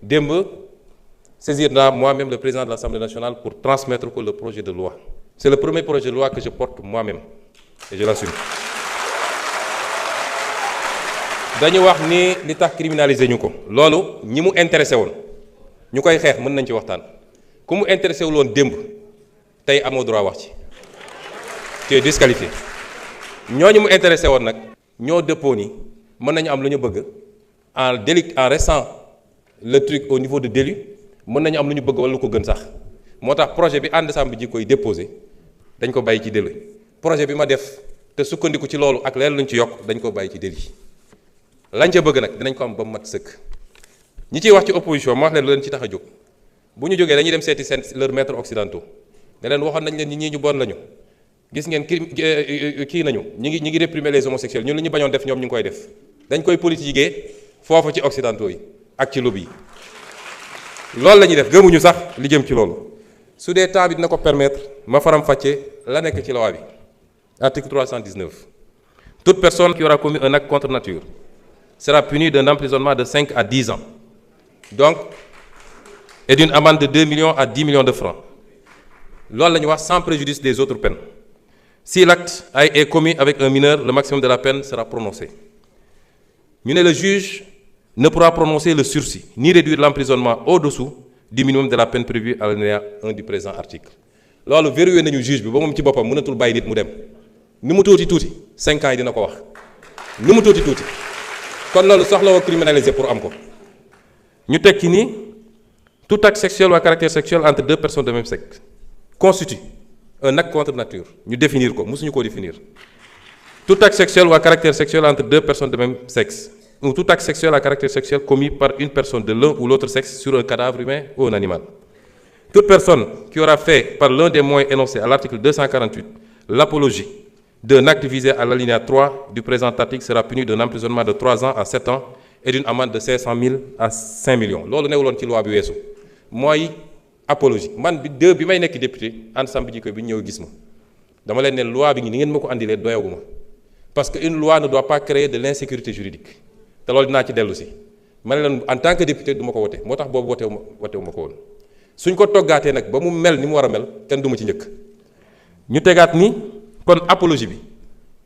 démb saisir naa moi-même le président de l'Assemblée nationale pour transmettre ko le projet de loi. C'est le premier projet de loi que je porte moi-même et je l'assume. dañu wax ni li tax criminaliser ñu ko loolu ñi mu intéressé woon ñu koy xeex mën nañ ci waxtaan ku mu intéressé wul woon démb tey amoo droit wax ci tu es disqualifié ñooñu mu intéressé woon nag ñoo dëppoo ni mën nañu am lu ñu bëgg en restant le truc au niveau de délit mën nañu am lu ñu bëgg wala lu ko gën sax moo tax projet bi ànd sàmm ji koy déposé dañ ko bàyyi ci délit projet bi ma def te sukkandiku ci loolu ak leen luñ ci yokk dañ ko bàyyi ci délit lañ ca bëgg nag dinañ ko am ba mu mat sëkk ñi ciy wax ci opposition ma wax leen lu leen ci tax a jóg bu ñu jógee dañuy dem seeti seen leurs maîtres occidentaux ne leen waxoon nañ leen ñi ñu bon lañu gis ngeen kii nañu ñi ngi réprimer les homosexuels ñun li ñu bañoon def ñoom ñu ngi koy def dañ koy politiquer foofu ci occidentaux yi ak ci lobby yi loolu la ñuy def gëmuñu sax li jëm ci loolu su dee temps bi dina ko permettre ma faram-fàccee la nekk ci loi bi article 319 toute personne qui aura commis un acte contre nature sera punie d'un emprisonnement de 5 à 10 ans donc et d'une amende de 2 millions à 10 millions de francs loolu la ñuy wax sans préjudice des autres peines. Si l'acte est commis avec un mineur, le maximum de la peine sera prononcé. Le juge ne pourra prononcer le sursis, ni réduire l'emprisonnement au-dessous du minimum de la peine prévue à l'alinéa 1 du présent article. loolu verrouillé nañu juge bi ba moom ci boppam mënatul bàyyi nit mu dem ni mu tuuti 5 ans yi dina ko wax ni mu tuuti kon loolu soxla woo criminaliser pour am ko. ñu teg ci ni tout acte sexuel ou à caractère sexuel entre deux personnes de même sexe constitue un acte contre nature ñu définir ko mosuñu koo définir tout acte sexuel ou à caractère sexuel entre deux personnes de même sexe ou tout acte sexuel à caractère sexuel commis par une personne de l'un ou l'autre sexe sur un cadavre humain ou un animal. Toute personne qui aura fait par l'un des moyens énoncés à l'article 248 l'apologie d'un acte visé à l'alinéa 3 du présent article sera punie d'un emprisonnement de 3 ans à 7 ans et d'une amende de 500 000 à 5 millions loolu newuloon ci loi bi weesu mooy apologie man bi may nekk député ànd sàmm ji ko bi ñu ñëw gis ma dama leen ne loi bi ni ngeen ma ko andilee doyaguma parce que une loi ne doit pas créer de l'insécurité juridique te loolu dinaa ci dellu si ma ne leen en tant que député du ma ko wote moo tax boobu wotewu ma ko woon suñ ko toggaatee nag ba mu mel ni mu war a mel kenn du ma ci njëkk ñu tegaat ni kon apologie bi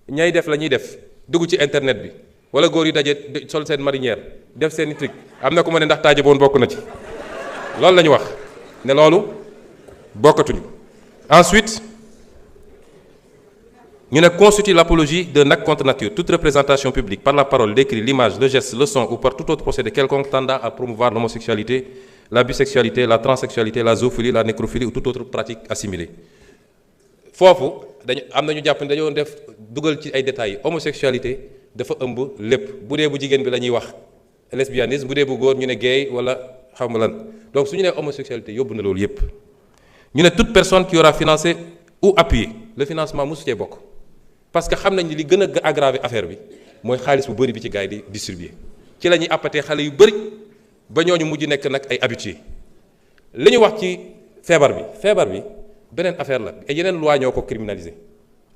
ñay def la ñuy def dugg ci internet bi wala góor yu daje sol seen marinière def seen i truc am na ku ma ne ndax taaje boon bokk na ci loolu la ñu wax ne loolu bokkatuñu. Ensuite ñu ne constitue l'apologie d'un acte contre nature toute représentation publique par la parole, l'écrit, l'image, le geste, le son ou par tout autre procédé quelconque tendant à promouvoir l'homosexualité, la bisexualité, la transsexualité, la zoophilie, la nécrophilie ou toute autre pratique assimilée. foofu dañu am na ñu jàpp ne dañoo def dugal ci ay détails homosexualité dafa ëmb lépp bu dee bu jigéen bi la ñuy wax lesbianisme bu dee bu góor ñu ne gay wala xam nga lan donc su ñu nee homosexualité yóbbu na loolu yépp ñu ne toute personne qui aura financé ou appuyé le financement mosu cee bokk parce que xam nañ ni li gën a aggraver affaire bi mooy xaalis bu bëri bi ci gars yi di distribuer ci la ñuy appatee xale yu bëri ba ñooñu mujj nekk nag ay habitués li ñu wax ci feebar bi beneen affaire la et yeneen loi ñoo ko criminaliser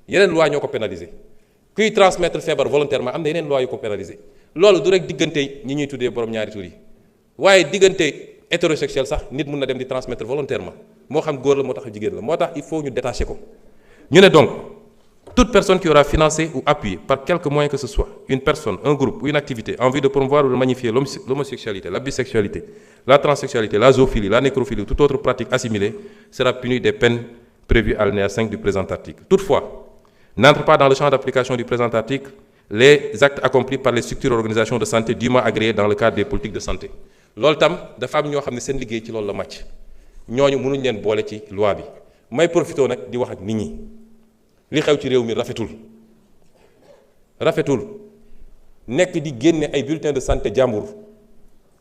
yeneen loi ñoo ko pénaliser kuy transmettre feebar volontairement am na yeneen loi yu ko pénaliser loolu du rek diggante ñi ñuy tuddee borom ñaari tur yi waaye diggante hétérosexuel sax nit mun na dem di transmettre volontairement moo xam góor la moo tax jigéen la moo tax il faut ñu détacher ko ñu ne donc toute personne qui aura financé ou appuyé par quelque moyen que ce soit une personne, un groupe ou une activité en vue de promouvoir ou de magnifier l'homosexualité, la bisexualité, la transsexualité, la zoophilie, la nécrophilie ou toute autre pratique assimilée sera punie des peines prévues à l'alinéa 5 du présent article. Toutefois, n'entrent pas dans le champ d'application du présent article les actes accomplis par les structures et organisations de santé dûment agréées dans le cadre des politiques de santé. loolu tam dafa am ñoo xam ne seen liggéey ci loolu la màcc ñooñu mënuñ leen boole ci loi bi may profité nag di wax ak nit ñi. li xew ci réew mi rafetul nekk di génne ay bulletins de santé jàmbur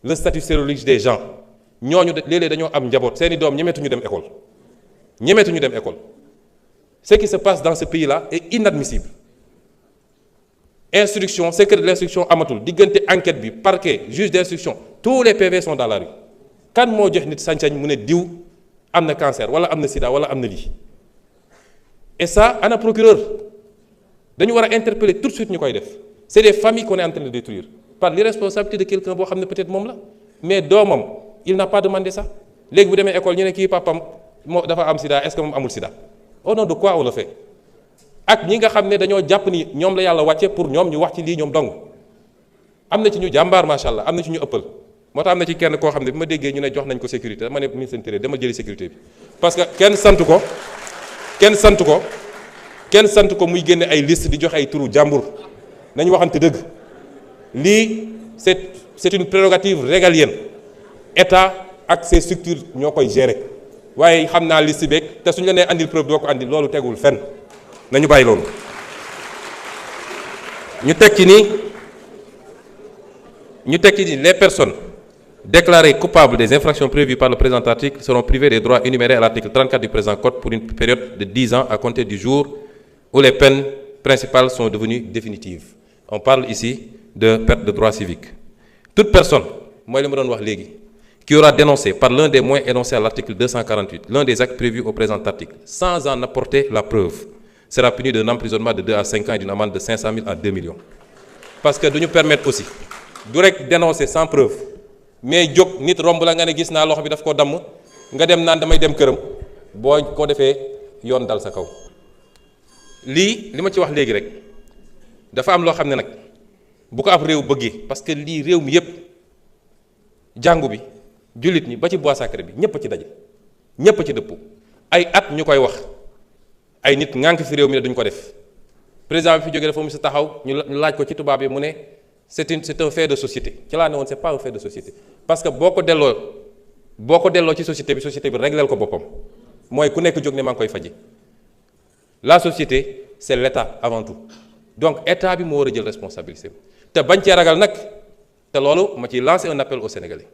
le statut sérologique des gens ñooñu léeg-léeg dañoo am njaboot seeni doom ñemeetuñu dem école ce qui se passe dans ce pays là est inadmissible instruction secret de l'instruction amatul diggante enquête bi parquet juge d'instruction tous les PV sont dans la rue kan moo jox nit sañ-sañ mu ne diw am na cancer wala am na sida wala am na lii et ça ana procureur dañu war a interpeller tout de suite ñu koy def c'est des familles qu'on est en train de détruire par l'irresponsabilité de quelqu'un boo xam ne peut-être moom la mais doomam il n'a pas demandé ça léegi bu demee école ñu ne kii papam moo dafa am sida est-ce que moom amul sida au nom de quoi on le fait ak ñi nga xam ne dañoo jàpp ni ñoom la yàlla wàcce pour ñoom ñu wax ci lii ñoom dong am na ci ñu jàmbaar macha allah am na ci ñu ëppal moo tax am na ci kenn koo xam ne bi ma déggee ñu ne jox nañ ko sécurité dama ne ministre intérieur dama jëli sécurité bi parce que kenn sant ko muy génne ay liste di joxe ay turu jàmbur nañu waxante dëgg lii c'est une prérogative régalienne état ak ses structures ñoo koy gérer waaye xam naa liste beeg te suñu la nee andil preuve doo ko andil loolu tegul fenn nañu bàyyi loolu. ñu teg ci ni les personnes déclarées coupables des infractions prévues par le présent article seront privées des droits énumérés à l'article 34 du présent code pour une période de 10 ans à compter du jour où les peines principales sont devenues définitives. On parle ici de perte de droits civiques. Toute personne, moi je me donne wax léegi, qui aura dénoncé par l'un des moyens énoncés à l'article 248 l'un des actes prévus au présent article sans en apporter la preuve sera puni d'un emprisonnement de 2 à 5 ans et d'une amende de 500 000 à 2 millions. Parce que duñu permettre aussi du rek dénoncer sans preuve mais jóg nit romb la nga ne gis naa loxo bi daf koo damm nga dem naan damay dem këram boo ko defee yoon dal sa kaw. lii li ma ci wax léegi rek dafa am loo xam ne nag bu ko ab réew bëggee parce que lii réew mi yépp jàngu bi jullit ñi ba ci bois sacré bi ñépp a ci daje ñépp a ci dëpp ay at ñu koy wax ay nit ngànk fi réew mi ne duñ ko def président bi fi jógee dafa mu si taxaw ñu laaj ko ci tubaab bi mu ne c'est un fait de société ci laa ne woon c'est pas un fait de société parce que boo ko delloo ci société bi régleel ko boppam mooy ku nekk jóg ne maa ngi koy faji la société c'est l'État avant tout donc État bi moo war a jël responsabilité te bañ cee ragal nag te loolu ma ciy lancer un appel aux Sénégalais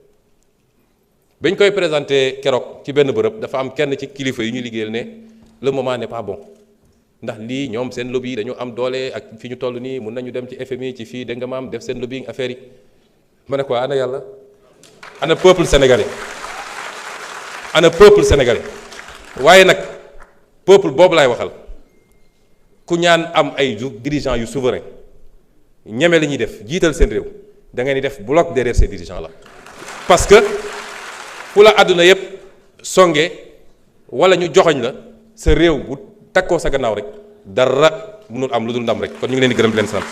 bañ koy présenter keroog ci benn bërëb dafa am kenn ci kilifa yi ñu liggéeyal ne le moment n'est pas bon ndax lii ñoom seen lobby dañu am doole ak fi ñu toll nii mun nañu dem ci FMI ci fii dégg nga maam def seen lobbying affaire yi ma ne ko ana yàlla ana peuple sénégalais waaye nag peuple boobu laay waxal ku ñaan am ay dirigeants yu souverain ñeme la ñuy def jiital seen réew da ngeen di def bloc derrière ces dirigeants là parce que fu la àdduna yépp songe wala ñu joxoñ la sa réew bu takkoo sa gannaaw rek dara mënul am lu dul ndam rek kon ñu ngi leen di gërëm di leen sant